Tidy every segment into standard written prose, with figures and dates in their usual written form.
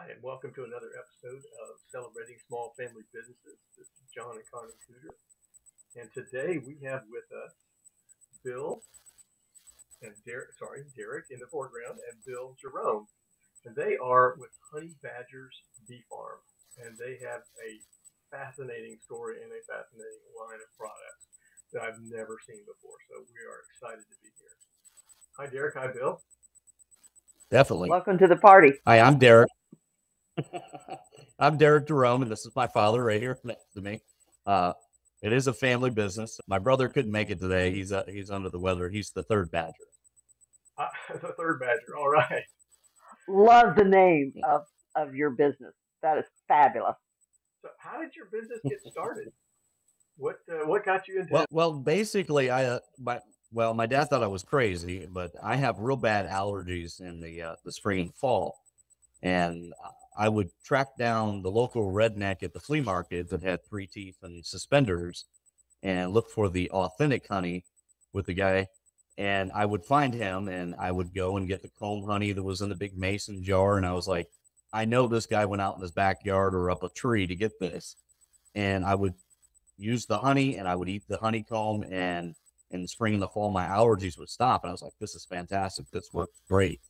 Hi, and welcome to another episode of Celebrating Small Family Businesses. This is John and Connie Kuder, and today we have with us Bill and Derrick in the foreground, and Bill Jerome, and they are with Honey Badger's Bee Farm, and they have a fascinating story and a fascinating line of products that I've never seen before. So we are excited to be here. Hi, Derrick. Hi, Bill. Definitely. Welcome to the party. Hi, I'm Derrick. I'm Derrick Jerome, and this is my father right here next to me. Uh, it is a family business. My brother couldn't make it today. He's under the weather. He's the third badger. The third Badger. All right. Love the name of your business. That is fabulous. So, how did your business get started? What got you into? Well, basically, my dad thought I was crazy, but I have real bad allergies in the spring and fall, and I would track down the local redneck at the flea market that had three teeth and suspenders, and look for the authentic honey with the guy. And I would find him, and I would go and get the comb honey that was in the big mason jar. And I was like, I know this guy went out in his backyard or up a tree to get this. And I would use the honey, and I would eat the honeycomb, and in the spring and the fall, my allergies would stop. And I was like, this is fantastic. This works great.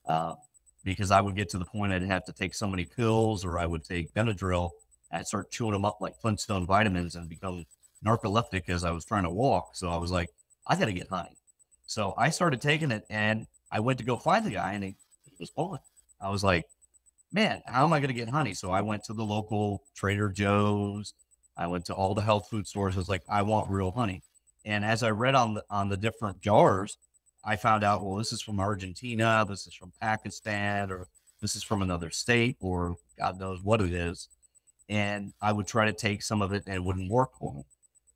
Uh, because I would get to the point I'd have to take so many pills, or I would take Benadryl. I'd start chewing them up like Flintstone vitamins and become narcoleptic as I was trying to walk. So I was like, I got to get honey. So I started taking it, and I went to go find the guy, and he was pulling. I was like, man, how am I going to get honey? So I went to the local Trader Joe's. I went to all the health food stores. I was like, I want real honey. And as I read on the different jars, I found out, well, this is from Argentina, this is from Pakistan, or this is from another state, or God knows what it is. And I would try to take some of it, and it wouldn't work for me.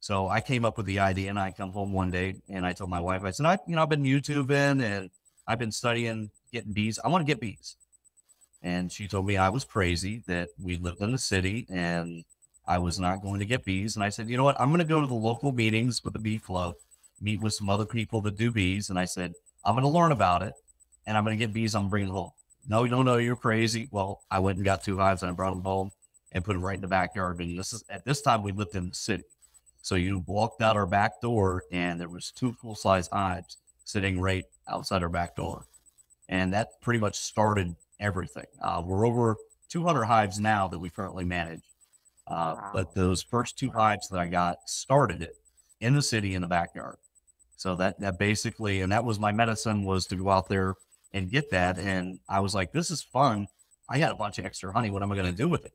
So I came up with the idea, and I come home one day, and I told my wife, I said, I've been YouTubing, and I've been studying getting bees. I want to get bees. And she told me I was crazy, that we lived in the city and I was not going to get bees. And I said, you know what? I'm going to go to the local meetings with the bee club, meet with some other people that do bees. And I said, I'm going to learn about it, and I'm going to get bees. I'm bringing them home. No, you don't know. You're crazy. Well, I went and got two hives, and I brought them home and put them right in the backyard. And at this time we lived in the city. So you walked out our back door, and there was two full-size hives sitting right outside our back door. And that pretty much started everything. We're over 200 hives now that we currently manage. Wow. But those first two hives that I got started it in the city in the backyard. So that basically, and that was my medicine, was to go out there and get that. And I was like, this is fun. I got a bunch of extra honey. What am I going to do with it?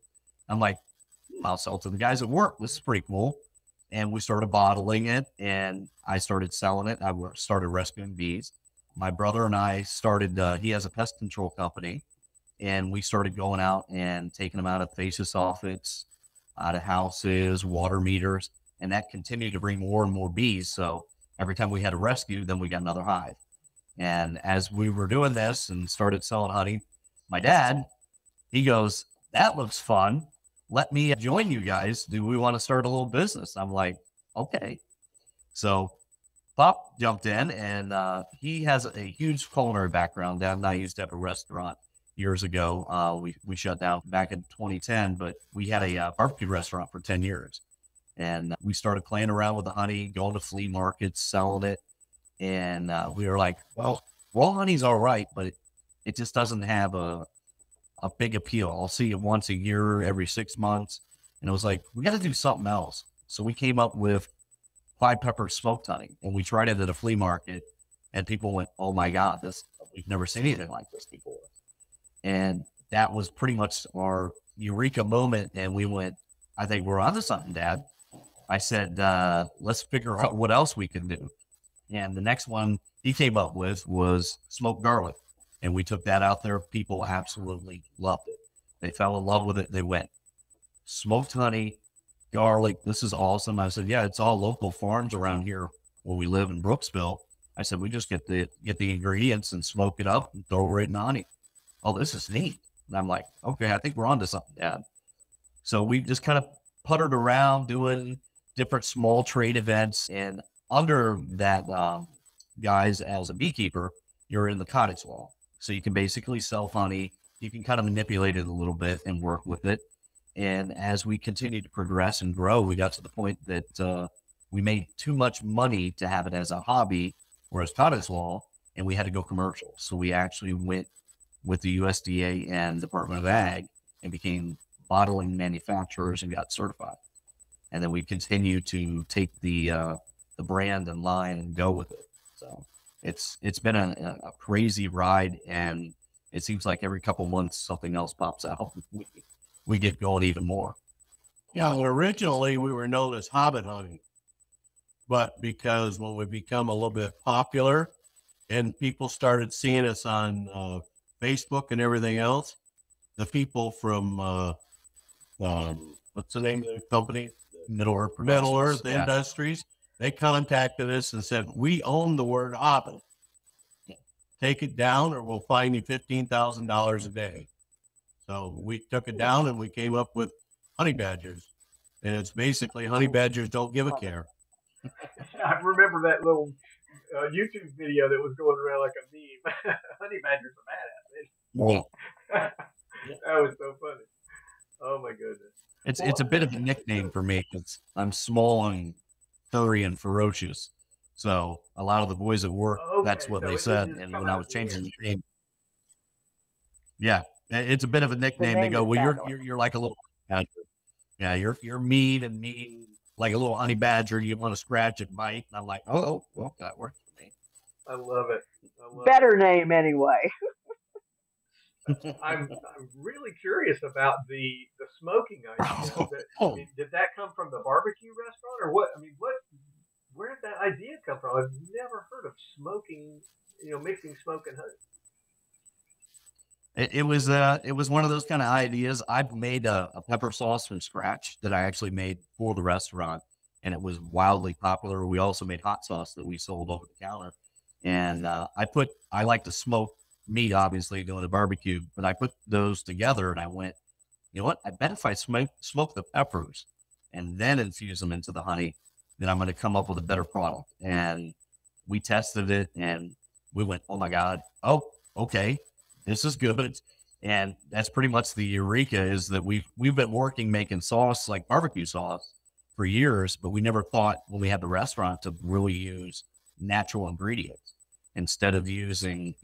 I'm like, I'll sell it to the guys at work. This is pretty cool. And we started bottling it, and I started selling it. I started rescuing bees. My brother and I started, he has a pest control company, and we started going out and taking them out of faces office, out of houses, water meters, and that continued to bring more and more bees. So every time we had a rescue, then we got another hive. And as we were doing this and started selling honey, my dad, he goes, that looks fun. Let me join you guys. Do we want to start a little business? I'm like, okay. So Pop jumped in, and he has a huge culinary background. Dad and I used to have a restaurant years ago. We shut down back in 2010, but we had a barbecue restaurant for 10 years. And we started playing around with the honey, going to flea markets, selling it. And we were like, well, raw honey's all right, but it just doesn't have a big appeal. I'll see it once a year, every 6 months. And it was like, we got to do something else. So we came up with five pepper smoked honey, and we tried it at a flea market, and people went, oh my God, we've never seen anything like this before. And that was pretty much our eureka moment. And we went, I think we're onto something, Dad. I said, let's figure out what else we can do. And the next one he came up with was smoked garlic. And we took that out there. People absolutely loved it. They fell in love with it. They went, smoked honey, garlic. This is awesome. I said, yeah, it's all local farms around here where we live in Brooksville. I said, we just get the ingredients and smoke it up and throw it right in the honey. Oh, this is neat. And I'm like, okay, I think we're onto something, Dad. So we just kind of puttered around doing different small trade events. And under that, guys, as a beekeeper, you're in the cottage law. So you can basically sell honey you can kind of manipulate it a little bit and work with it. And as we continued to progress and grow, we got to the point that we made too much money to have it as a hobby or as cottage law, and we had to go commercial. So we actually went with the USDA and Department of Ag and became bottling manufacturers and got certified. And then we continue to take the brand and line and go with it. So it's been a crazy ride, and it seems like every couple months something else pops out. We get going even more. Yeah, well, originally we were known as Hobbit Honey, but because when we become a little bit popular and people started seeing us on Facebook and everything else, the people from what's the name of the company? Middle Earth yeah. Industries. They contacted us and said, we own the word Hobbit. Take it down or we'll fine you $15,000 a day. So we took it down and we came up with honey badgers. And it's basically honey badgers don't give a care. I remember that little YouTube video that was going around like a meme. Honey badgers are badass. That was so funny. Oh my goodness. It's a bit of a nickname for me because I'm small and furry and ferocious. So a lot of the boys at work, that's what they said. And when I was changing the name, yeah, it's a bit of a nickname. They go, well, you're like a little badger. Yeah, you're mean like a little honey badger. You want to scratch and bite. And I'm like, oh, well, that works for me. I love it. Better name anyway. I'm really curious about the smoking idea. I mean, did that come from the barbecue restaurant or what? I mean, where did that idea come from? I've never heard of smoking, mixing smoke and honey. It was one of those kind of ideas. I've made a pepper sauce from scratch that I actually made for the restaurant, and it was wildly popular. We also made hot sauce that we sold over the counter, and I like to smoke meat, obviously, doing a barbecue, but I put those together and I went, you know what? I bet if I smoke the peppers and then infuse them into the honey, then I'm going to come up with a better product. And we tested it and we went, oh my God. Oh, okay. This is good. And that's pretty much the eureka is that we've been working making sauce, like barbecue sauce for years, but we never thought when we had the restaurant to really use natural ingredients instead of using,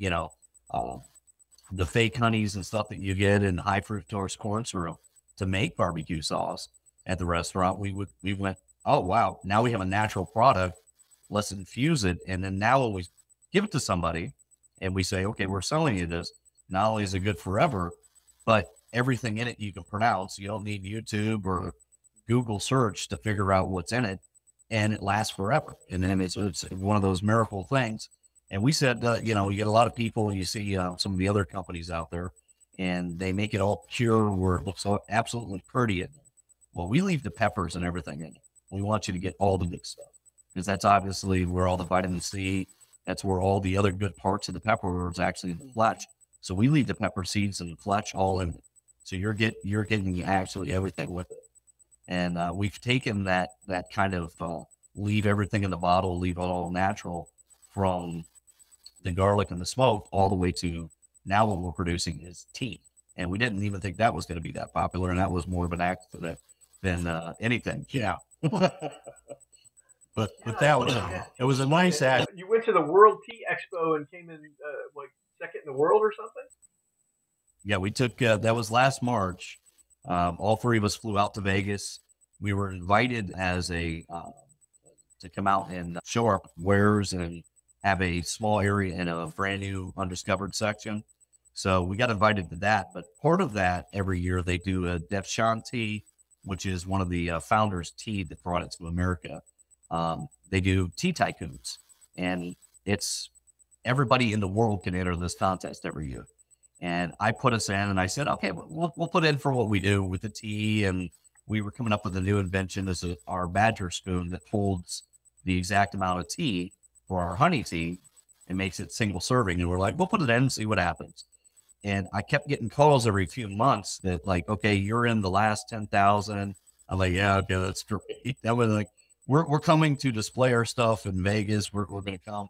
the fake honeys and stuff that you get in high fructose corn syrup to make barbecue sauce at the restaurant. We went, oh, wow, now we have a natural product. Let's infuse it. And then now when we give it to somebody and we say, okay, we're selling you this, not only is it good forever, but everything in it you can pronounce. You don't need YouTube or Google search to figure out what's in it, and it lasts forever. And then it's one of those miracle things. And we said, you get a lot of people, and you see some of the other companies out there, and they make it all pure where it looks absolutely pretty. Well, we leave the peppers and everything in it. We want you to get all the good stuff because that's obviously where all the vitamin C, that's where all the other good parts of the pepper is actually in the flesh. So we leave the pepper seeds and the flesh all in it. So you're getting actually everything with it. And we've taken that kind of leave everything in the bottle, leave it all natural from the garlic and the smoke all the way to now what we're producing is tea. And we didn't even think that was going to be that popular. And that was more of an accident than anything. Yeah. But it was a nice act. You went to the World Tea Expo and came in second in the world or something? Yeah, we took, that was last March. All three of us flew out to Vegas. We were invited as to come out and show our wares and have a small area in a brand new undiscovered section. So we got invited to that. But part of that every year they do a Defshan tea, which is one of the founders' tea that brought it to America. They do tea tycoons, and it's everybody in the world can enter this contest every year. And I put us in, and I said, okay, we'll put in for what we do with the tea. And we were coming up with a new invention. This is our badger spoon that holds the exact amount of tea for our honey tea and makes it single serving. And we're like, we'll put it in and see what happens. And I kept getting calls every few months that like, okay, you're in the last 10,000. I'm like, yeah, okay, that's great. That was like, we're coming to display our stuff in Vegas. We're going to come.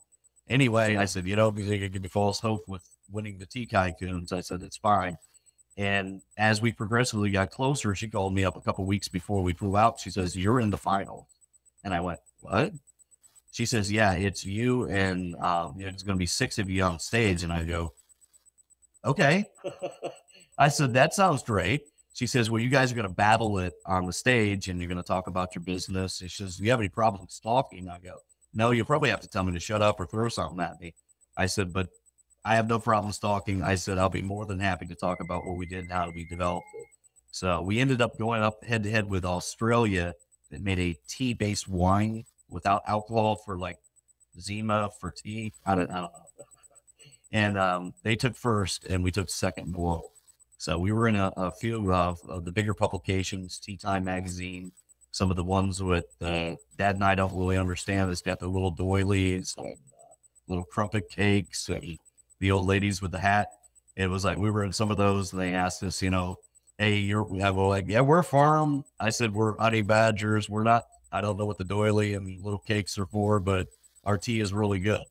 Anyway, I said, because they give me false hope with winning the tea tycoons. I said, it's fine. And as we progressively got closer, she called me up a couple weeks before we flew out. She says, "You're in the final." And I went, "What?" She says, "Yeah, it's you and it's going to be 6 of you on stage." And I go, "Okay." I said, "That sounds great." She says, "Well, you guys are going to battle it on the stage and you're going to talk about your business." And she says, "Do you have any problems talking?" I go, "No, you'll probably have to tell me to shut up or throw something at me." I said, "But I have no problems talking." I said, "I'll be more than happy to talk about what we did and how we developed it." So we ended up going up head to head with Australia that made a tea-based wine without alcohol for like Zima for tea. I don't know. And they took first and we took second in the world. So we were in a few of the bigger publications, Tea Time magazine, some of the ones with Dad and I don't really understand. It's got the little doilies, and, little crumpet cakes, and the old ladies with the hat. It was like we were in some of those and they asked us, "Hey, we're like, yeah, we're farm." I said, "We're honey badgers. We're not, I don't know what the doily and little cakes are for, but our tea is really good."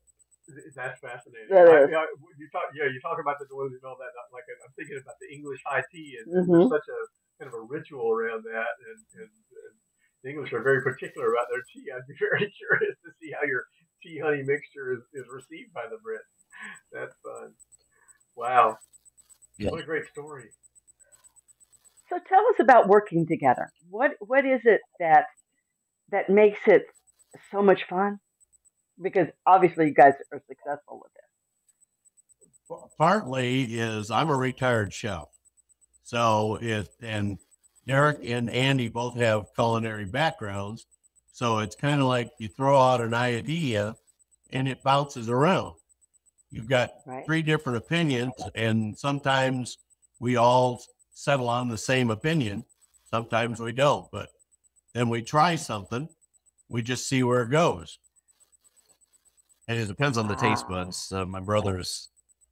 That's fascinating. That is. You talk about the doilies and all that. Like I'm thinking about the English high tea, and Hmm. there's such a kind of a ritual around that, and the English are very particular about their tea. I'd be very curious to see how your tea honey mixture is received by the Brits. That's fun. Wow, Yeah. what a great story. So tell us about working together. What is it that makes it so much fun? Because obviously you guys are successful with it. Partly is I'm a retired chef. So and Derrick and Andy both have culinary backgrounds. So it's kind of like you throw out an idea and it bounces around. You've got Right. 3 different opinions, and sometimes we all settle on the same opinion. Sometimes we don't, but then we try something. We just see where it goes. And it depends on the taste Wow. buds. My brother's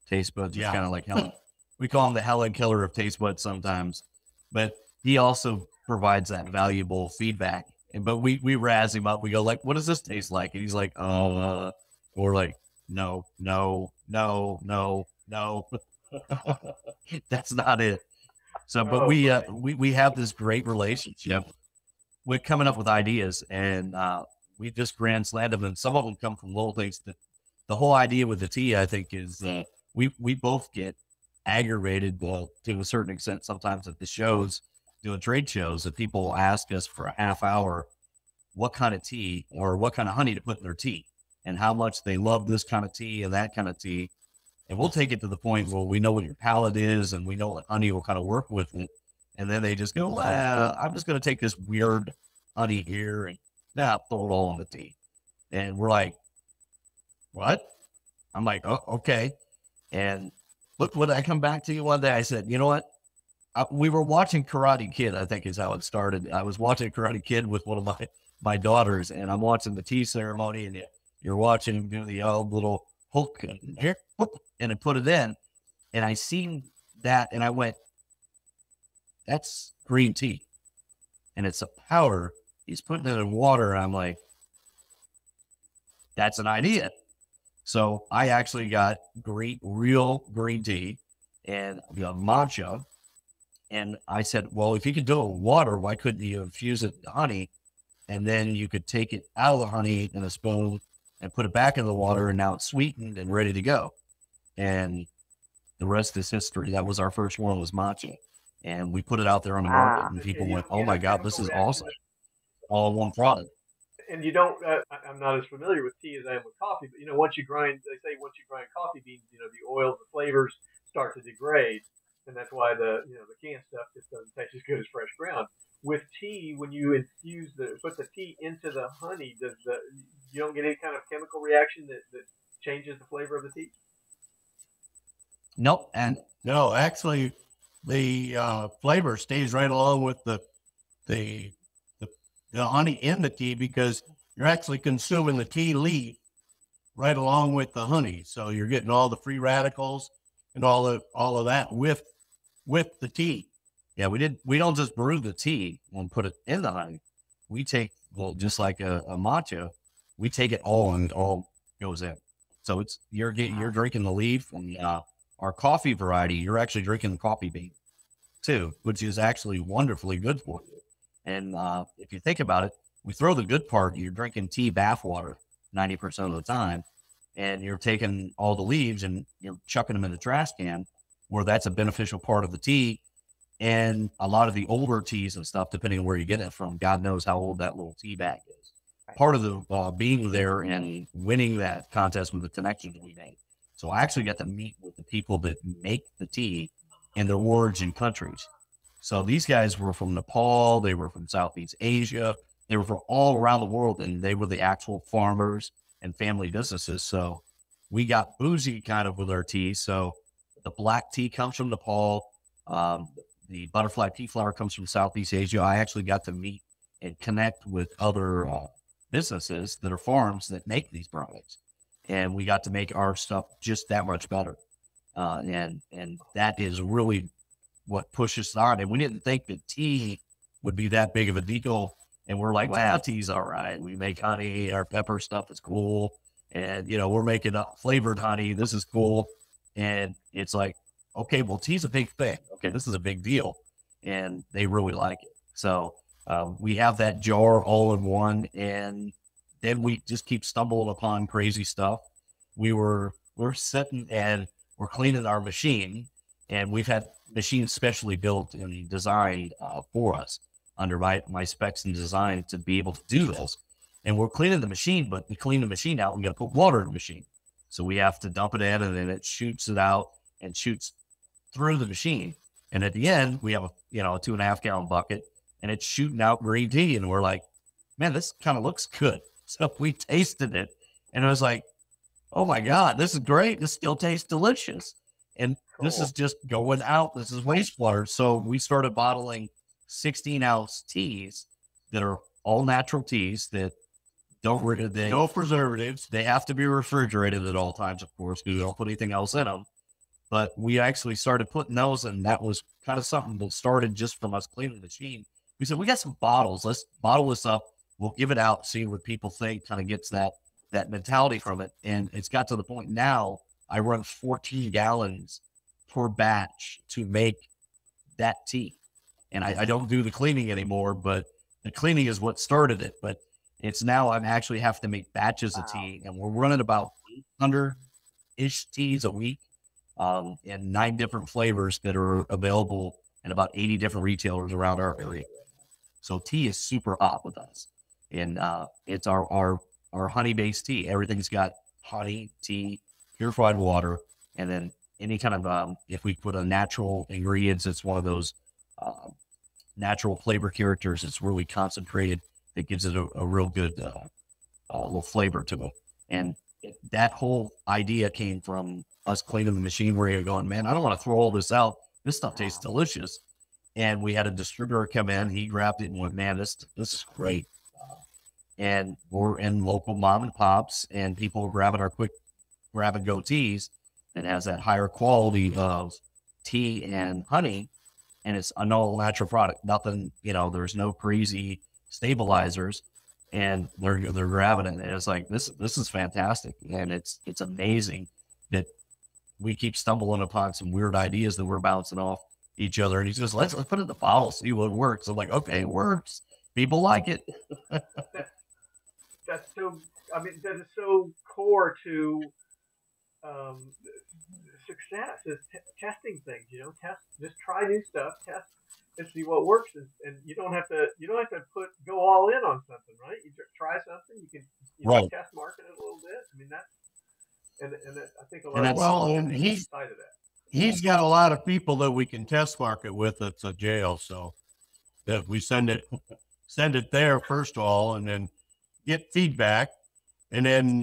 taste buds is Yeah. kind of like Helen. We call him the Helen killer of taste buds sometimes, but he also provides that valuable feedback. But we razz him up. We go like, "What does this taste like?" And he's like, "Oh," or like, "No, no, no, no, no." That's not it. So, but Oh, we have this great relationship. We're coming up with ideas, and we just grand slammed them. And some of them come from little things. That the whole idea with the tea, I think, is we both get aggravated, well, to a certain extent, sometimes at the shows, doing trade shows, that people ask us for a half hour what kind of tea or what kind of honey to put in their tea, and how much they love this kind of tea and that kind of tea. And we'll take it to the point where we know what your palate is and we know what honey will kind of work with it. And then they just go, "Well, I'm just going to take this weird honey here and throw it all in the tea." And we're like, "What?" I'm like, "Oh, okay." And look, when I come back to you one day, I said, "You know what? We were watching Karate Kid, I think is how it started. I was watching Karate Kid with one of my daughters, and I'm watching the tea ceremony, and you're watching him do the old little hook and here, whoop, and I put it in, and I seen that, and I went, "That's green tea, and it's a powder. He's putting it in water." And I'm like, "That's an idea." So I actually got real green tea and matcha. And I said, "Well, if you could do it with water, why couldn't you infuse it with honey? And then you could take it out of the honey in a spoon and put it back in the water, and now it's sweetened and ready to go." And the rest is history. That was our first one, was matcha. And we put it out there on the market, Wow. and people And you went, don't "Oh get my a God, this chemical is reaction awesome." with, All in one product. and you don't. I'm not as familiar with tea as I am with coffee, but once you grind, they say once you grind coffee beans, the oils, the flavors start to degrade, and that's why the canned stuff just doesn't taste as good as fresh ground. With tea, when you put the tea into the honey, you don't get any kind of chemical reaction that changes the flavor of the tea? Nope. And No, actually, the flavor stays right along with the the honey in the tea, because you're actually consuming the tea leaf right along with the honey. So you're getting all the free radicals and all of that with the tea. yeah, we don't just brew the tea and put it in the honey. We take, well, just like a matcha, we take it all and it all goes in. So you're drinking the leaf, and our coffee variety, you're actually drinking the coffee bean. too, which is actually wonderfully good for you. And if you think about it, we throw the good part, you're drinking tea bath water 90% of the time, and you're taking all the leaves and you're chucking them in the trash can, where that's a beneficial part of the tea. And a lot of the older teas and stuff, depending on where you get it from, God knows how old that little tea bag is. Part of the being there and winning that contest with the connections we made. So I actually got to meet with the people that make the tea in their origin countries. So these guys were from Nepal, they were from Southeast Asia, they were from all around the world, and they were the actual farmers and family businesses. So we got bougie kind of with our tea. So the black tea comes from Nepal. The butterfly pea flower comes from Southeast Asia. I actually got to meet and connect with other businesses that are farms that make these products. And we got to make our stuff just that much better. And that is really what pushes us on. And we didn't think that tea would be that big of a deal. And we're like, wow, tea's all right. We make honey, our pepper stuff is cool. And, you know, we're making flavored honey. This is cool. And it's like, okay, well, tea's a big thing. Okay, this is a big deal. And they really like it. So we have that jar all in one. And then we just keep stumbling upon crazy stuff. We're sitting and we're cleaning our machine. And we've had machines specially built and designed for us under my specs and design to be able to do this. And we're cleaning the machine, but to clean the machine out, we got to put water in the machine. So we have to dump it in, and then it shoots it out and shoots through the machine. And at the end, we have a 2.5 gallon bucket, and it's shooting out green tea. And we're like, man, this kind of looks good. So we tasted it, and I was like, oh my God, this is great. This still tastes delicious. And this is just going out. This is wastewater. So we started bottling 16-ounce teas that are all natural teas that no preservatives. They have to be refrigerated at all times, of course, because we don't put anything else in them. But we actually started putting those, and that was kind of something that started just from us cleaning the machine. We said, we got some bottles. Let's bottle this up. We'll give it out, see what people think, kind of gets that mentality from it. And it's got to the point now I run 14 gallons per batch to make that tea. And I don't do the cleaning anymore, but the cleaning is what started it. But it's now I'm actually have to make batches of tea, and we're running about 800-ish teas a week, and 9 different flavors that are available in about 80 different retailers around our area. So tea is super hot with us, and it's our honey-based tea. Everything's got honey, tea, purified water, and then any kind of if we put a natural ingredients, it's one of those natural flavor characters. It's really concentrated. It gives it a real good little flavor to it. And that whole idea came from us cleaning the machine where you're going, man, I don't want to throw all this out. This stuff tastes delicious. And we had a distributor come in. He grabbed it and went, man, this is great. And we're in local mom and pops, and people are grabbing our quick grab and go teas that has that higher quality of tea and honey. And it's an all natural product. Nothing, there's no crazy stabilizers, and they're grabbing it. And it's like, this is fantastic. And it's amazing that we keep stumbling upon some weird ideas that we're bouncing off each other. And he says, let's put it in the bottle, see what works. I'm like, okay, it works. People like it. That is so core to success is testing things. Just try new stuff, test and see what works, and you don't have to go all in on something, right? You try something, you can test market it a little bit. I mean, I think a lot of people are excited of that. He's got a lot of people that we can test market with at the jail, so that we send it there first of all, and then get feedback. And then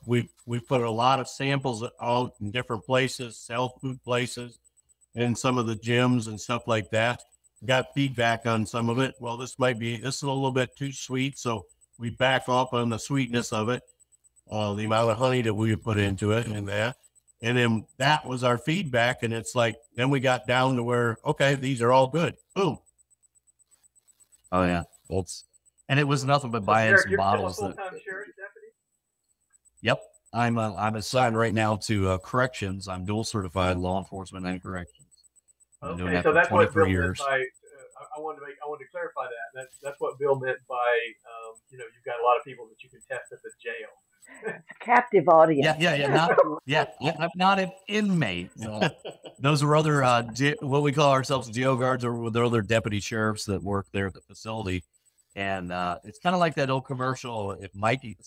we put a lot of samples out in different places, health food places, and some of the gyms and stuff like that. Got feedback on some of it. Well, this is a little bit too sweet, so we back off on the sweetness of it, the amount of honey that we put into it and that. And then that was our feedback. And it's like, then we got down to where, okay, these are all good. Boom. Oh yeah. And it was nothing but buying some bottles. Yep. I'm assigned right now to corrections. I'm dual certified law enforcement and corrections. Been doing Okay, that so for that's what 23 Bill meant years. by. I wanted to clarify that. That's what Bill meant by. You've got a lot of people that you can test at the jail. It's a captive audience. Not an inmate. Those are other what we call ourselves jail guards, or there are other deputy sheriffs that work there at the facility. And it's kind of like that old commercial. If Mikey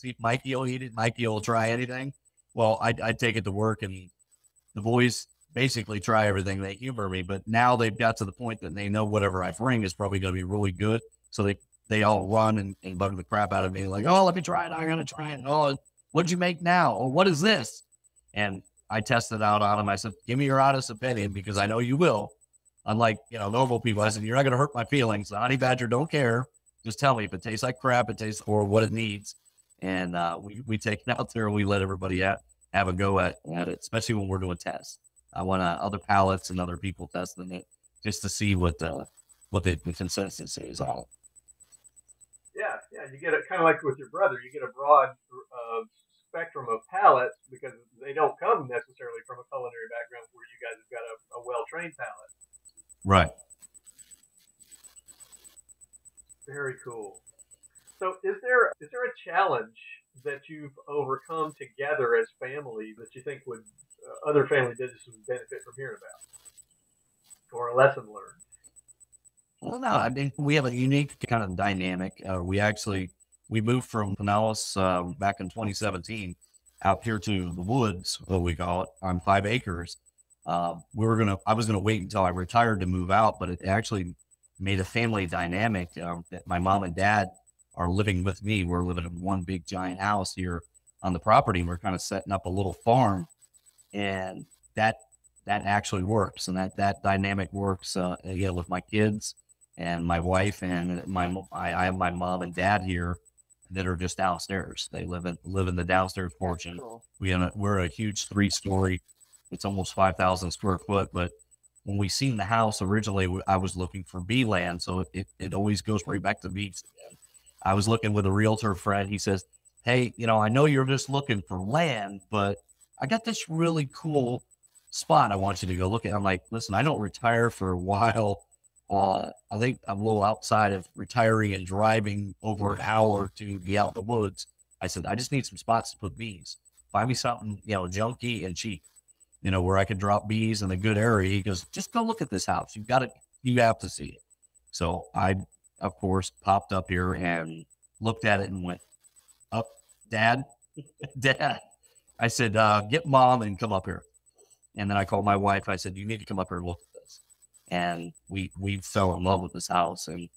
will eat it, Mikey will try anything. Well, I take it to work, and the boys basically try everything. They humor me, but now they've got to the point that they know whatever I bring is probably going to be really good. So they all run and bug the crap out of me, like, oh, let me try it. I'm going to try it. Oh, what'd you make now? Or what is this? And I tested out on them. I said, give me your honest opinion, because I know you will. Unlike, normal people, I said, you're not going to hurt my feelings. The honey badger don't care. Just tell me if it tastes like crap, it tastes, or what it needs. And we take it out there and we let everybody have a go at it, especially when we're doing tests. I want other palates and other people testing it just to see what the consensus is on. Yeah, you get it kind of like with your brother. You get a broad spectrum of palates because they don't come necessarily from a culinary background where you guys have got a well-trained palate. Right. Very cool. So is there a challenge that you've overcome together as family that you think would other family businesses would benefit from hearing about, or a lesson learned? Well, no, I mean, we have a unique kind of dynamic. We moved from Pinellas back in 2017 out here to the woods, what we call it, on 5 acres. I was gonna wait until I retired to move out, but it actually made a family dynamic that my mom and dad are living with me. We're living in one big giant house here on the property, and we're kind of setting up a little farm, and that actually works, and that dynamic works with my kids and my wife, and I have my mom and dad here that are just downstairs. They live in the downstairs portion. Cool. We're a huge 3-story. It's almost 5,000 square foot, but when we seen the house originally, I was looking for bee land, so it always goes right back to bees again. I was looking with a realtor friend. He says, hey, I know you're just looking for land, but I got this really cool spot I want you to go look at. I'm like, listen, I don't retire for a while. I think I'm a little outside of retiring and driving over an hour to be out in the woods. I said, I just need some spots to put bees. Find me something, junky and cheap, where I could drop bees in a good area. He goes, just go look at this house. You have to see it. So I, of course, popped up here and looked at it and went, up, Dad. I said, get Mom and come up here. And then I called my wife. I said, you need to come up here and look at this. And we fell in love with this house, and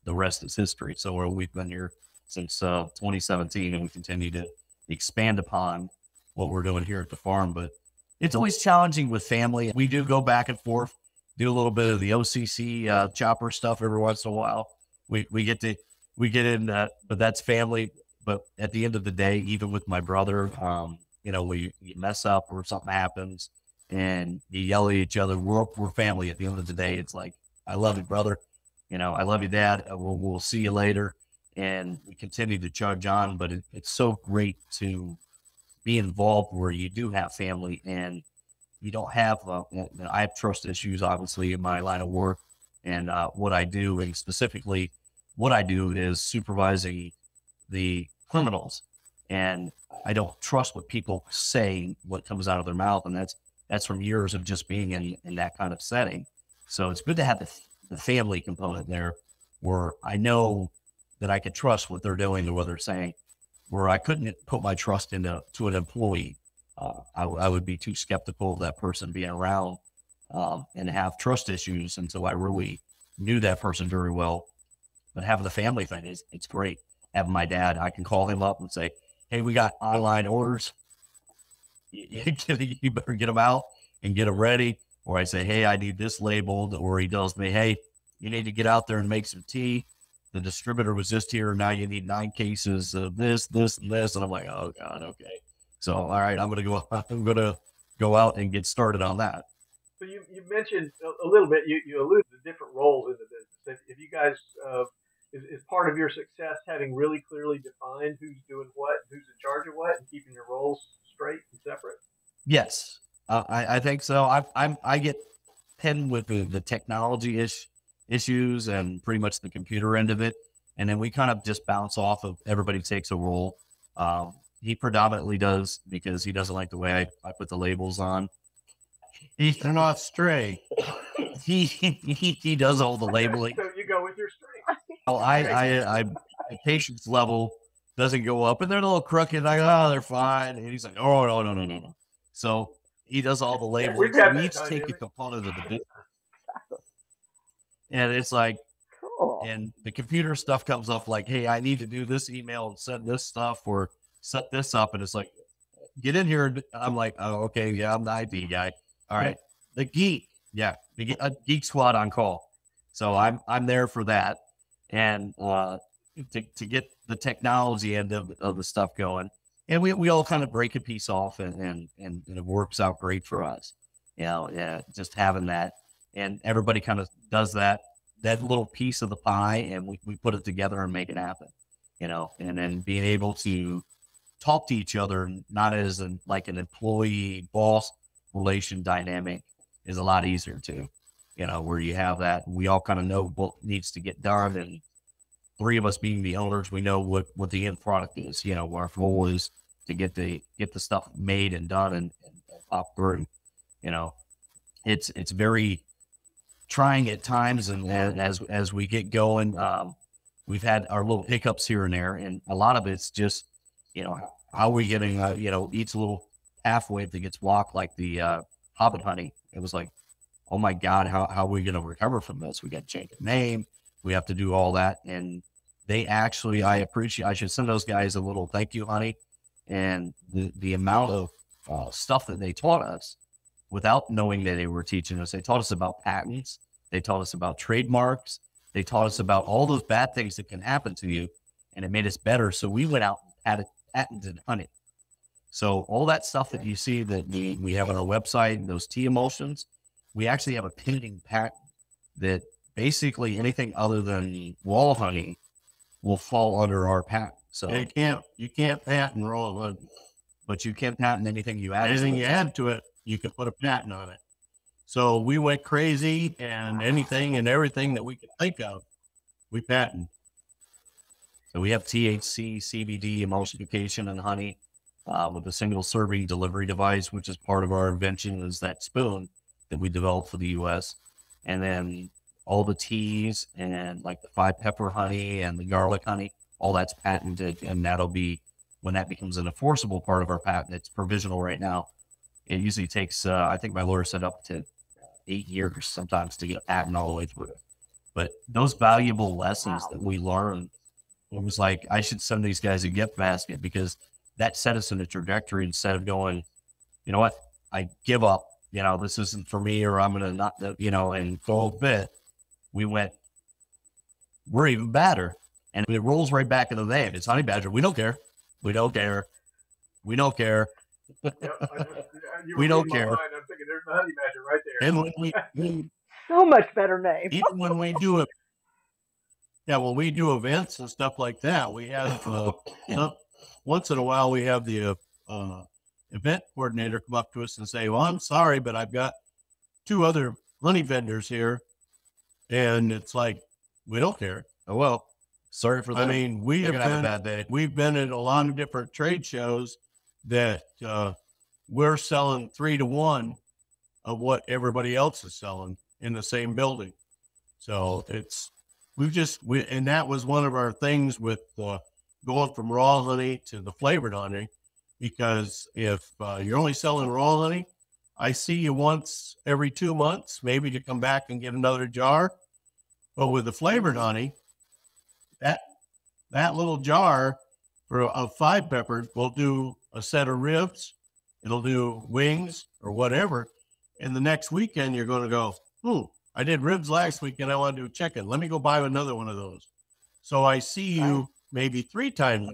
the rest is history. So we've been here since 2017, and we continue to expand upon what we're doing here at the farm. But it's always challenging with family. We do go back and forth, do a little bit of the OCC chopper stuff every once in a while. We get in that, but that's family. But at the end of the day, even with my brother, you mess up or something happens and you yell at each other. We're family. At the end of the day, it's like, I love you, brother. I love you, Dad. We'll see you later. And we continue to chug on, but it's so great to be involved where you do have family and you don't have, I have trust issues, obviously, in my line of work and what I do. And specifically, what I do is supervising the criminals. And I don't trust what people say, what comes out of their mouth. And that's from years of just being in that kind of setting. So it's good to have the family component there where I know that I can trust what they're doing or what they're saying, where I couldn't put my trust into an employee. I would be too skeptical of that person being around and have trust issues until I really knew that person very well. But having the family thing it's great. Having my dad, I can call him up and say, hey, we got online orders. You better get them out and get them ready. Or I say, hey, I need this labeled. Or he tells me, hey, you need to get out there and make some tea. The distributor was just here. Now you need 9 cases of this, this, and this. And I'm like, oh God, okay. So, all right, I'm going to go out and get started on that. So you mentioned a little bit, you alluded to different roles in the business. If you guys, is part of your success having really clearly defined who's doing what, who's in charge of what, and keeping your roles straight and separate? Yes, I think so. I get him with the technology issues and pretty much the computer end of it. And then we kind of just bounce off of everybody takes a role. He predominantly does because he doesn't like the way I put the labels on. They're not stray. He does all the labeling. So you go with your strength. Oh, my patience level doesn't go up, and they're a little crooked. I go, oh, they're fine. And he's like, oh, no. So he does all the labeling. So we each take a component of the business. And it's like, Cool. and the computer stuff comes up like, hey, I need to do this email and send this stuff or set this up. And it's like, get in here. And I'm like, oh, okay, yeah, I'm the IT guy. All right. The geek. Yeah. A geek squad on call. So I'm there for that. And to get the technology end of the stuff going. And we all kind of break a piece off and it works out great for us. You know, yeah, just having that. And everybody kind of does that little piece of the pie, and we put it together and make it happen, you know, and then being able to talk to each other, not as like an employee boss relation dynamic is a lot easier too, you know, where you have that, we all kind of know what needs to get done. And three of us being the owners, we know what the end product is, you know, our goal is to get the stuff made and done and pop through, you know, it's very trying at times, and as we get going, we've had our little hiccups here and there, and a lot of it's just, you know, how are we getting, you know, each little pathway that gets blocked, like the Hobbit Honey. It was like, oh my God, how are we going to recover from this? We got to change the name. We have to do all that, and they actually, I should send those guys a little thank you, honey, and the amount of stuff that they taught us. Without knowing that they were teaching us, they taught us about patents. They taught us about trademarks. They taught us about all those bad things that can happen to you, and it made us better. So we went out and patented honey. So all that stuff that you see that we have on our website, those tea emulsions, we actually have a pending patent that basically anything other than wall honey will fall under our patent. So you can't patent raw honey, but you can patent anything you add. Anything you add to it, you can put a patent on it. So we went crazy, and anything and everything that we could think of, we patent. So we have THC, CBD emulsification and honey with a single serving delivery device, which is part of our invention, is that spoon that we developed for the US. And then all the teas and like the 5-pepper honey and the garlic honey, all that's patented. And that'll be, when that becomes an enforceable part of our patent, it's provisional right now. It usually takes, I think my lawyer said up to 8 years sometimes to get a patent all the way through. But those valuable lessons that we learned, it was like, I should send these guys a gift basket, because that set us in a trajectory. Instead of going, you know what, I give up, you know, this isn't for me, or I'm going to not, you know, and go a bit. We went, we're even better. And it rolls right back into the name. It's Honey Badger. We don't care. We don't care. We don't care. We don't care. I'm thinking there's the Honey Badger right there. And when So much better name. even when we do it, when we do events and stuff like that, we have once in a while we have the event coordinator come up to us and say, well, I'm sorry, but I've got 2 other honey vendors here. And it's like, we don't care. Oh, well, sorry for that. I mean, we've been at a lot of different trade shows that we're selling 3 to 1 of what everybody else is selling in the same building. So and that was one of our things with going from raw honey to the flavored honey, because if you're only selling raw honey, I see you once every 2 months, maybe to come back and get another jar. But with the flavored honey, that little jar of 5 peppers will do a set of ribs. It'll do wings or whatever. And the next weekend, you're going to go, I did ribs last week and I want to do chicken. Let me go buy another one of those. So I see you maybe 3 times.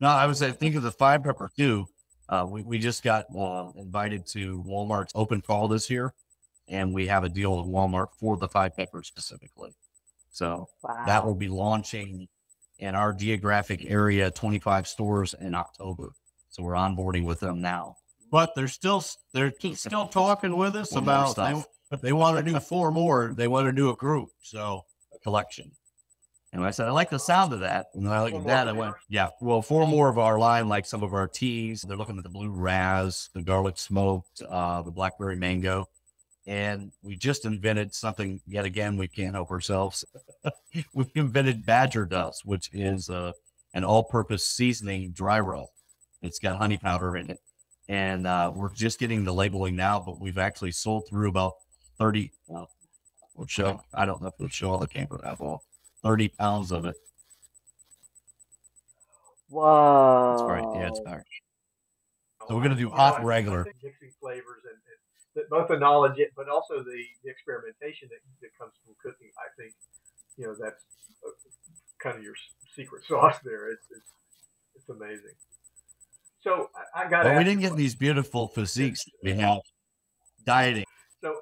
No, I was thinking of the 5-pepper too. We just got invited to Walmart's open call this year, and we have a deal with Walmart for the 5-pepper specifically. So that will be launching in our geographic area, 25 stores in October. So we're onboarding with them now. But they're still talking with us about stuff. But they want to do 4 more. They want to do a group. So A collection. And I said, I like the sound of that. And then I looked Four at more that. I went, flavors? yeah, well, 4 more of our line, like some of our teas. They're looking at the blue raz, the garlic smoked, the blackberry mango. And we just invented something yet again. We can't help ourselves. We've invented badger dust, which is an all-purpose seasoning dry rub. It's got honey powder in it. And we're just getting the labeling now, but we've actually sold through about 30, we'll show, I don't know if we'll show all the camera that well, 30 pounds of it. Whoa. That's right. Yeah, it's better. So we're I- going to do you know, hot I and regular. think mixing flavors and both the knowledge, but also the experimentation that comes from cooking. I think, you know, that's kind of your secret sauce there. It's amazing. So I got. But we didn't get these beautiful physiques that we have dieting. So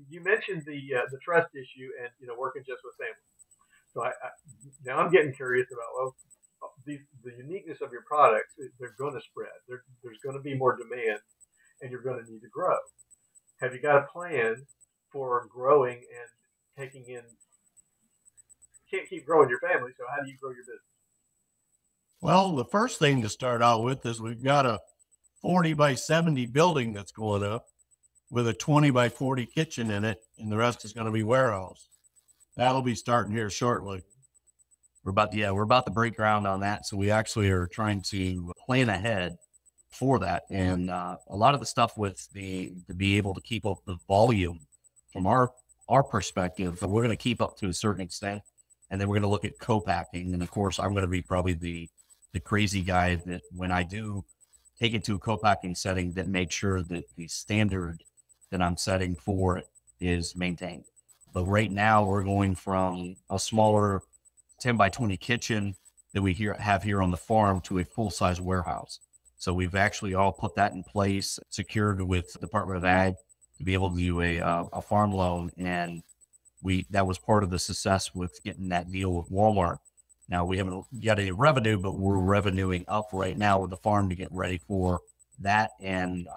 you mentioned the trust issue and, you know, working just with family. So now I'm getting curious about, well, the uniqueness of your products. They're going to spread. There's going to be more demand, and you're going to need to grow. Have you got a plan for growing and taking in? You can't keep growing your family, so how do you grow your business? well, the first thing to start out with is we've got a 40 by 70 building that's going up with a 20 by 40 kitchen in it, and the rest is going to be warehouse. That'll be starting here shortly. We're about to break ground on that. So we actually are trying to plan ahead for that. And a lot of the stuff with to be able to keep up the volume from our perspective, we're going to keep up to a certain extent. And then we're going to look at co-packing. And of course, I'm going to be probably the crazy guy that when I do take it to a co-packing setting, that makes sure that the standard that I'm setting for it is maintained. But right now we're going from a smaller 10 by 20 kitchen that we have here on the farm to a full-size warehouse. So we've actually all put that in place, secured with the Department of Ag to be able to do a farm loan. And that was part of the success with getting that deal with Walmart. Now we haven't got any revenue, but we're revenuing up right now with the farm to get ready for that and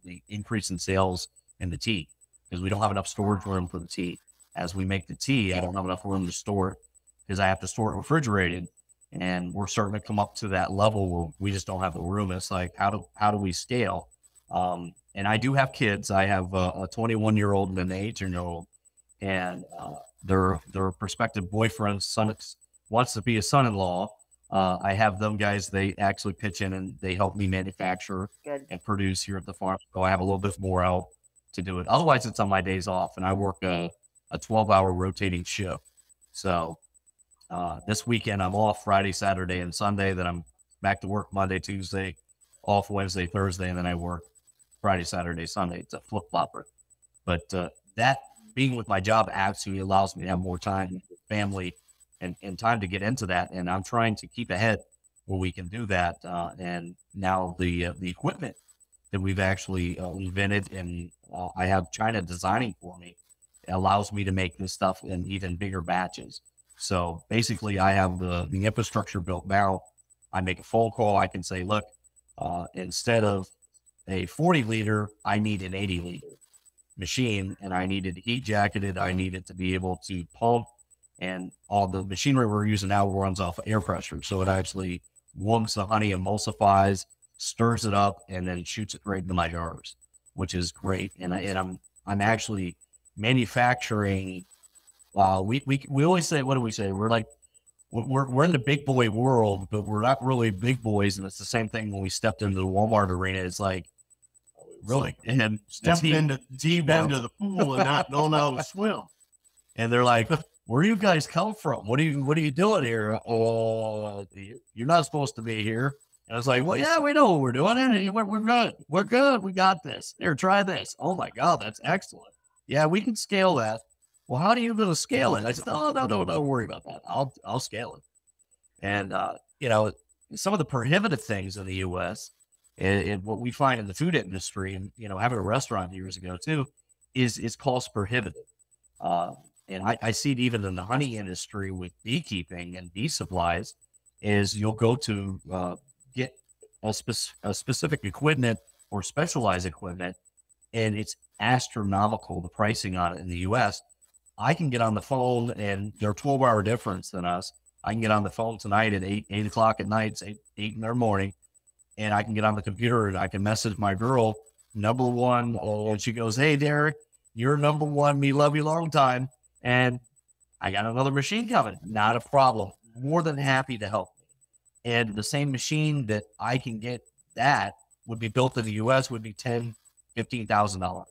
the increase in sales in the tea, because we don't have enough storage room for the tea. As we make the tea, I don't have enough room to store it because I have to store it refrigerated. And we're starting to come up to that level where we just don't have the room. It's like, how do we scale? And I do have kids. I have a 21-year-old and an 18-year-old, and their prospective boyfriend's son wants to be a son-in-law. I have them guys, they actually pitch in and they help me manufacture and produce here at the farm. So I have a little bit more out to do it. Otherwise, it's on my days off, and I work a 12-hour rotating shift. So this weekend I'm off Friday, Saturday, and Sunday. Then I'm back to work Monday, Tuesday, off Wednesday, Thursday, and then I work Friday, Saturday, Sunday. It's a flip-flopper. But that being with my job actually allows me to have more time with family and time to get into that. And I'm trying to keep ahead where we can do that. And now the equipment that we've actually invented and I have China designing for me, it allows me to make this stuff in even bigger batches. So basically I have the infrastructure built now. I make a phone call. I can say, look, instead of a 40 liter, I need an 80 liter machine, and I need it heat jacketed. I need it to be able to pump, and all the machinery we're using now runs off air pressure. So it actually warms the honey, emulsifies, stirs it up, and then shoots it right into my jars, which is great. And I'm actually manufacturing. We always say, what do we say? We're like, we're in the big boy world, but we're not really big boys. And it's the same thing when we stepped into the Walmart arena. It's like, really, and Stepped into deep end of the pool and not knowing how to swim. And they're like, where do you guys come from? What are you doing here? Oh, you're not supposed to be here. And I was like, well, yeah, we know what we're doing. And we're good. We're good. We got this. Here, try this. Oh my God, that's excellent. Yeah, we can scale that. Well, how do you going to scale it? I said, oh, no, don't worry about that. I'll scale it. And, some of the prohibitive things in the U.S. and what we find in the food industry, and, having a restaurant years ago too, is cost prohibitive. And I see it even in the honey industry with beekeeping and bee supplies, is you'll go to get a specific equipment or specialized equipment, and it's astronomical, the pricing on it in the US. I can get on the phone, and they're 12-hour difference than us. I can get on the phone tonight at 8 o'clock at night, it's 8 in the morning, and I can get on the computer and I can message my girl, number one, and she goes, hey, Derrick, you're number one. Me love you long time. And I got another machine coming. Not a problem. More than happy to help. And the same machine that I can get that would be built in the US would be $10,000, $15,000.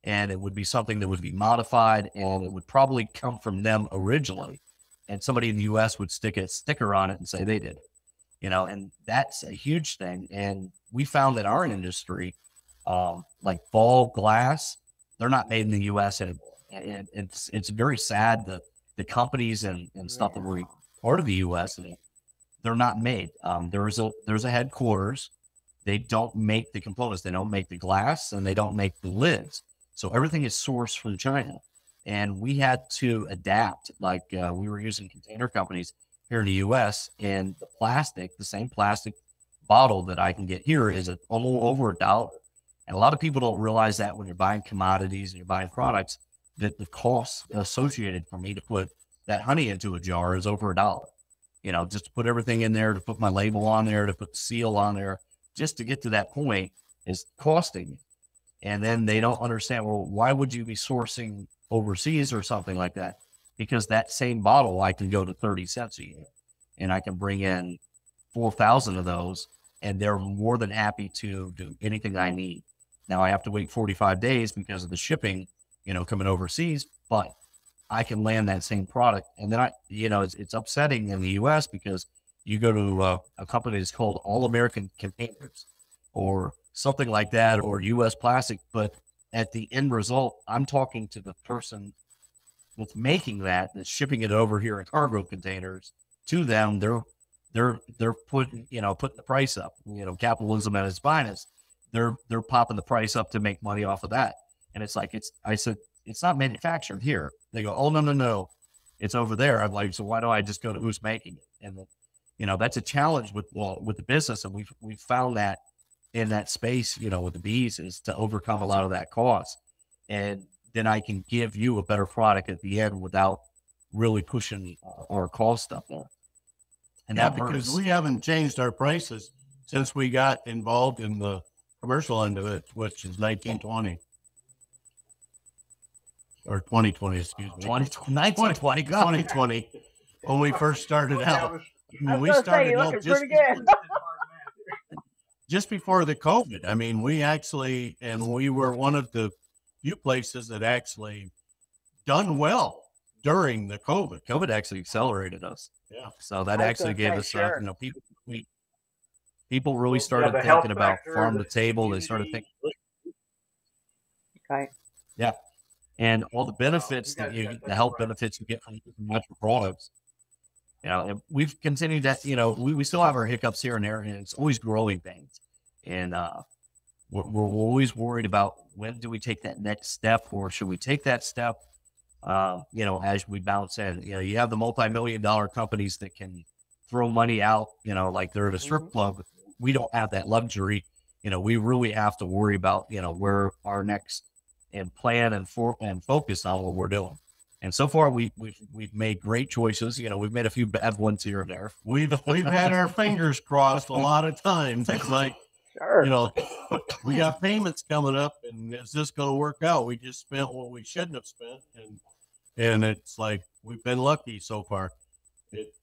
And it would be something that would be modified, and it would probably come from them originally. And somebody in the US would stick a sticker on it and say they did it, you know, and that's a huge thing. And we found that our industry, like ball glass, they're not made in the US anymore. And it's very sad that the companies and stuff that were part of the US, they're not made. There's a headquarters. They don't make the components. They don't make the glass, and they don't make the lids. So everything is sourced from China. And we had to adapt. Like we were using container companies here in the US, and the plastic, the same plastic bottle that I can get here is a little over $1. And a lot of people don't realize that when you're buying commodities and you're buying products, that the cost associated for me to put that honey into a jar is over $1. You know, just to put everything in there, to put my label on there, to put the seal on there, just to get to that point is costing me. And then they don't understand, well, why would you be sourcing overseas or something like that? Because that same bottle, I can go to 30 cents a year, and I can bring in 4,000 of those, and they're more than happy to do anything I need. Now I have to wait 45 days because of the shipping, you know, coming overseas, but I can land that same product. And then it's upsetting in the US because you go to a company that's called All American Containers or something like that, or US Plastic. But at the end result, I'm talking to the person that's making that's shipping it over here in cargo containers to them. They're putting the price up, capitalism at its finest. They're popping the price up to make money off of that. And it's like, I said, it's not manufactured here. They go, oh, no, it's over there. I'm like, so why don't I just go to who's making it? And that's a challenge with the business. And we've found that in that space, with the bees, is to overcome a lot of that cost. And then I can give you a better product at the end without really pushing our cost up there. And that because we haven't changed our prices since we got involved in the commercial end of it, which is 1920 or 2020, excuse me. 2020, when we first started out. When we started out just before the COVID. I mean, we were one of the few places that actually done well during the COVID. COVID actually accelerated us. Yeah. So that actually gave us, people really started thinking about farm to table. They started thinking. Okay. Yeah. And all the benefits the health benefits you get from natural products. And we've continued that, we still have our hiccups here and there, and it's always growing things. And we're always worried about, when do we take that next step, or should we take that step? As we bounce in, you have the multi-million-dollar companies that can throw money out, like they're at a strip club. We don't have that luxury. We really have to worry about, where our next and plan and focus on what we're doing. And so far, we've made great choices. We've made a few bad ones here and there. We've had our fingers crossed a lot of times. It's like, sure. We got payments coming up, and is this going to work out? We just spent what we shouldn't have spent, and it's like, we've been lucky so far.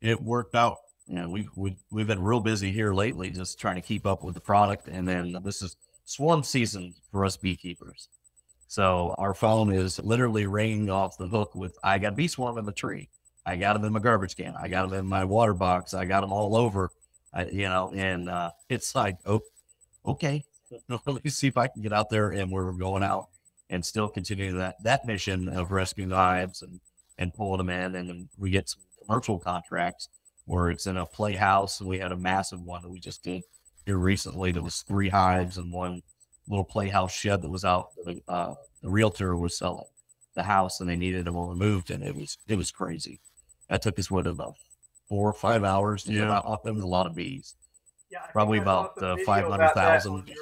It worked out. Yeah, we've been real busy here lately, just trying to keep up with the product. And then this is swarm season for us beekeepers. So our phone is literally ringing off the hook with, I got a bee swarm in the tree. I got them in my garbage can. I got them in my water box. I got them all over, and it's like, oh, okay, let me see if I can get out there. And we're going out and still continue that mission of rescuing the hives and pulling them in. And then we get some commercial contracts where it's in a playhouse. And we had a massive one that we just did here recently. That was 3 hives and one little playhouse shed that was out. The realtor was selling the house, and they needed them all removed, and it was crazy. That took us about 4 or 5 hours. Yeah, there was a lot of bees. Yeah, probably about 500,000.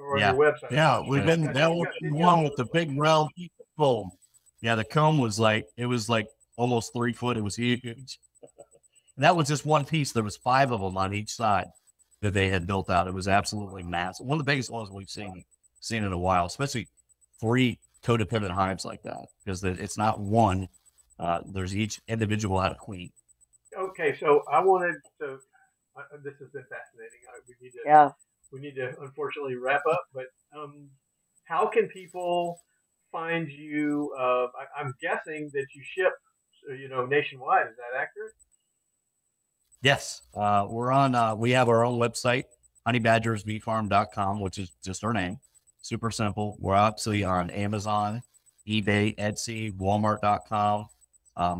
or on Yeah. your website. Yeah, we've been, Got- that you was got the videos. one with the big round piece of foam. Yeah, the comb was like, it was like almost 3 foot. It was huge. And that was just one piece. There was 5 of them on each side that they had built out. It was absolutely massive. One of the biggest ones we've seen in a while, especially 3 codependent hives like that, because it's not one. There's each individual had a queen. Okay, so I wanted to. This has been fascinating. We need to unfortunately wrap up. But how can people find you? I'm guessing that you ship, nationwide. Is that accurate? Yes. We're on, we have our own website, honeybadgersbeefarm.com, which is just our name. Super simple. We're obviously on Amazon, eBay, Etsy, Walmart.com,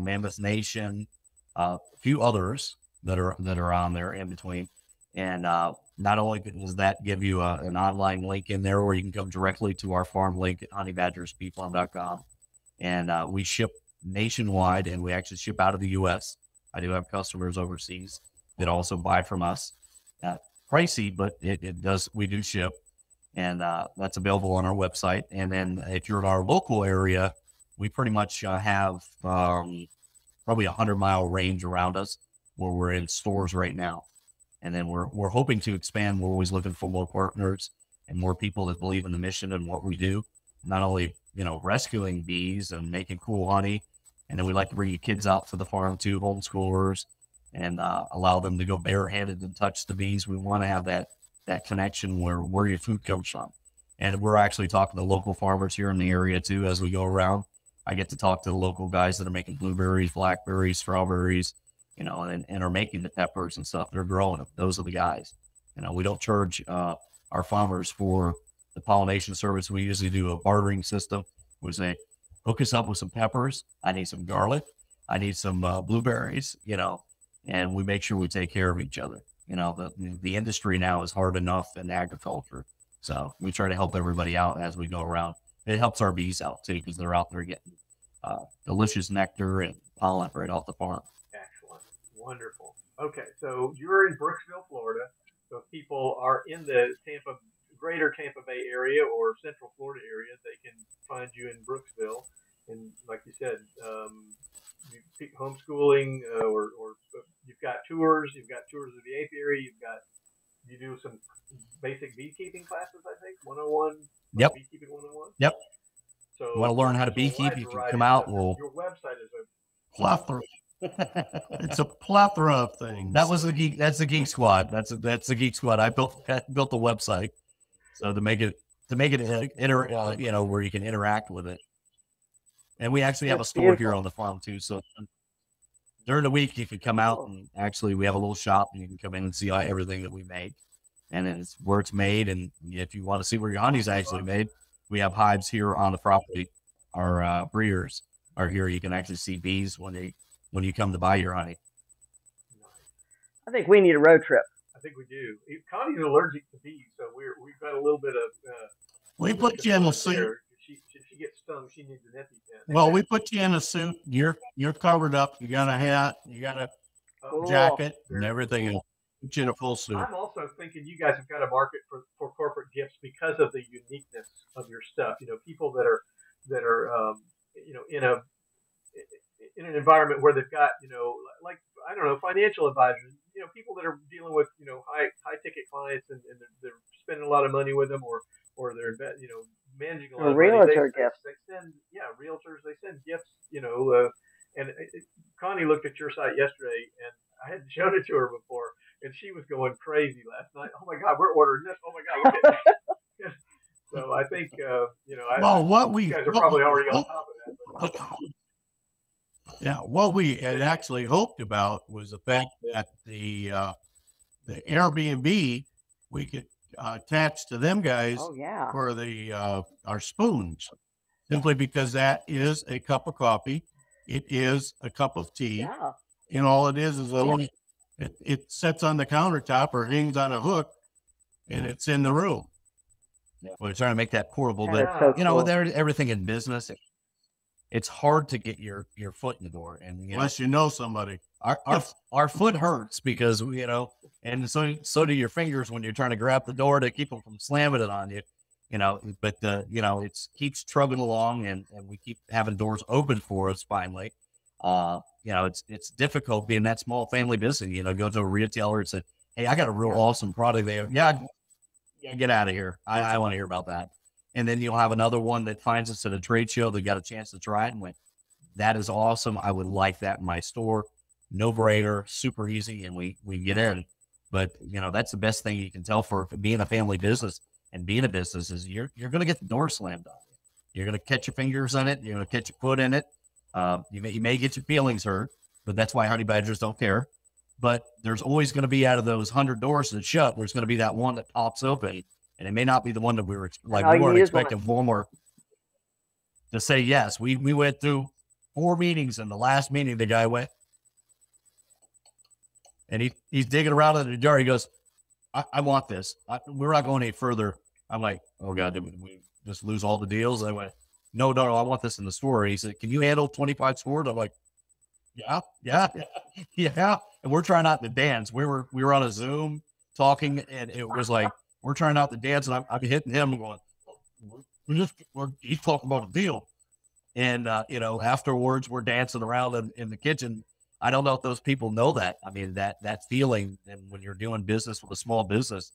Mammoth Nation, a few others that are on there in between. And not only does that give you an online link in there where you can come directly to our farm link at honeybadgersbeefarm.com. And we ship nationwide, and we actually ship out of the U.S. I do have customers overseas that also buy from us. Pricey, but it does. We do ship, and that's available on our website. And then if you're in our local area, we pretty much have probably 100-mile range around us where we're in stores right now. And then we're hoping to expand. We're always looking for more partners and more people that believe in the mission and what we do. Not only, rescuing bees and making cool honey, and then we like to bring your kids out to the farm too, homeschoolers, and allow them to go barehanded and touch the bees. We want to have that connection where your food comes from. And we're actually talking to local farmers here in the area too as we go around. I get to talk to the local guys that are making blueberries, blackberries, strawberries, and are making the peppers and stuff. They're growing them. Those are the guys. We don't charge our farmers for the pollination service. We usually do a bartering system. We say, hook us up with some peppers. I need some garlic. I need some blueberries, and we make sure we take care of each other. The industry now is hard enough in agriculture. So we try to help everybody out as we go around. It helps our bees out too, because they're out there getting delicious nectar and pollen right off the farm. Excellent. Wonderful. Okay, so you're in Brooksville, Florida. So if people are in the greater Tampa Bay area or Central Florida area, they can find you in Brooksville. And like you said, you pick homeschooling, or you've got tours of the apiary. You do some basic beekeeping classes, I think, 101. Yep. Beekeeping 101. Yep. So you want to learn how to beekeep? You can come out. Your website is a Plethora. It's a plethora of things. That's the Geek Squad. That's the Geek Squad. I built the website, so to make it where you can interact with it. And we actually have a store here on the farm too. So during the week you can come out, and actually we have a little shop, and you can come in and see everything that we make, and it's where it's made. And if you want to see where your honey's actually made, we have hives here on the property. Our breeders are here. You can actually see bees when you come to buy your honey. I think we need a road trip. I think we do. Connie's allergic to bees, so we've got a little bit of. We put you in a suit. If she gets stung, she needs an EpiPen. Well, we put you in a suit. You're covered up. You got a hat. You got a jacket and everything. And put you in a full suit. I'm also thinking you guys have got a market for corporate gifts because of the uniqueness of your stuff. People that are in an environment where they've got like I don't know, financial advisors. People that are dealing with high ticket clients and they're spending a lot of money with them, or they're managing a lot of realtor gifts. They send realtors. They send gifts. And Connie looked at your site yesterday, and I hadn't shown it to her before, and she was going crazy last night. Oh my God, we're ordering this. Oh my God, look at that. So I think you guys are probably already on top of that. Yeah, what we had actually hoped about was the fact that the Airbnb we could attach to them guys for the our spoons, simply because that is a cup of coffee, it is a cup of tea, and all it is a little. It sits on the countertop or hangs on a hook, and it's in the room. We're trying to make that portable, but cool. everything in business, it's hard to get your foot in the door, and unless you know somebody. Our foot hurts because and so do your fingers when you're trying to grab the door to keep them from slamming it on you. but it's keeps trugging along, and we keep having doors open for us finally. It's difficult being that small family business. Go to a retailer and say, "Hey, I got a real awesome product there." Yeah, get out of here. I want to hear about that. And then you'll have another one that finds us at a trade show. They got a chance to try it and went, "That is awesome. I would like that in my store." No brainer, super easy, and we get in. But that's the best thing you can tell for being a family business and being a business is you're going to get the door slammed on you. You're going to catch your fingers in it. You're going to catch your foot in it. You may get your feelings hurt, but that's why honey badgers don't care. But there's always going to be, out of those 100 doors that shut, there's going to be that one that pops open, and it may not be the one that we weren't expecting Walmart to say yes. We went through 4 meetings, and the last meeting the guy went, and he's digging around in the jar. He goes, I want this. We're not going any further. I'm like, oh God, did we just lose all the deals? I went, no, I want this in the store. He said, can you handle 25 stores? I'm like, yeah. And we're trying not to dance. We were on a Zoom talking, and it was like, we're trying not to dance. And I'm hitting him going, he's talking about a deal. And, afterwards we're dancing around in the kitchen. I don't know if those people know that. I mean, that feeling, and when you're doing business with a small business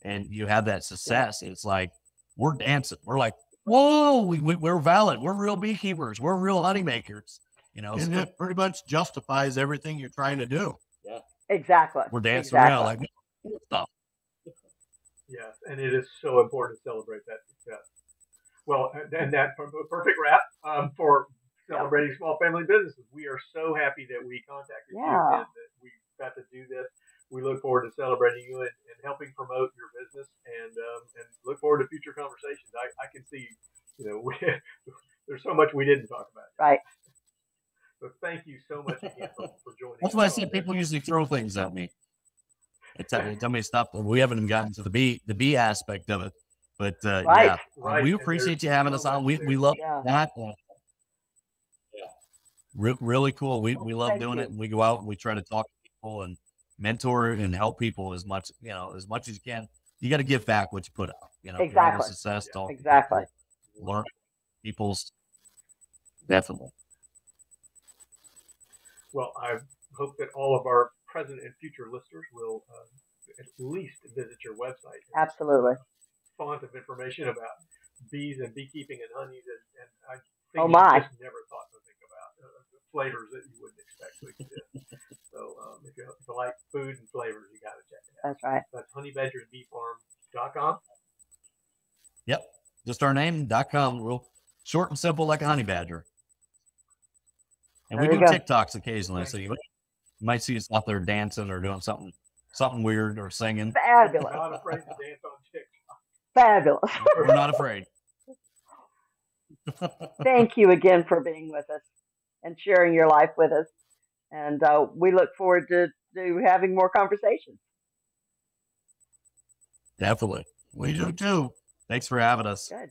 and you have that success, it's like, we're dancing. We're like, whoa, we're valid. We're real beekeepers. We're real honey makers. And it pretty much justifies everything you're trying to do. Yeah, exactly. We're dancing around like stuff. Yes, and it is so important to celebrate that success. Well, and that perfect wrap for celebrating small family businesses. We are so happy that we contacted you and that we got to do this. We look forward to celebrating you and helping promote your business, and look forward to future conversations. I can see, there's so much we didn't talk about. Right. So thank you so much again for joining. That's why I say people usually throw things at me. Tell me stuff. We haven't even gotten to the bee aspect of it, but Right. we appreciate you having us on. We love that. Really cool. We love doing it, and we go out and we try to talk to people and mentor and help people as much as you can. You got to give back what you put out. Exactly. Success. Exactly. Learn people's definitely. Well, I hope that all of our present and future listeners will at least visit your website. Absolutely. Font of information about bees and beekeeping and honeys, and I think you just never thought to think about flavors that you wouldn't expect to exist. So if you like food and flavors, you got to check it out. That's right. That's honeybadgersbeefarm.com. Yep. Just our name.com. Real short and simple, like a honey badger. And we do TikToks occasionally, so you might see us out there dancing or doing something weird or singing. Fabulous. We're not afraid to dance on TikTok. Fabulous. We're not afraid. Thank you again for being with us and sharing your life with us. And we look forward to having more conversations. Definitely. We do too. Thanks for having us. Good.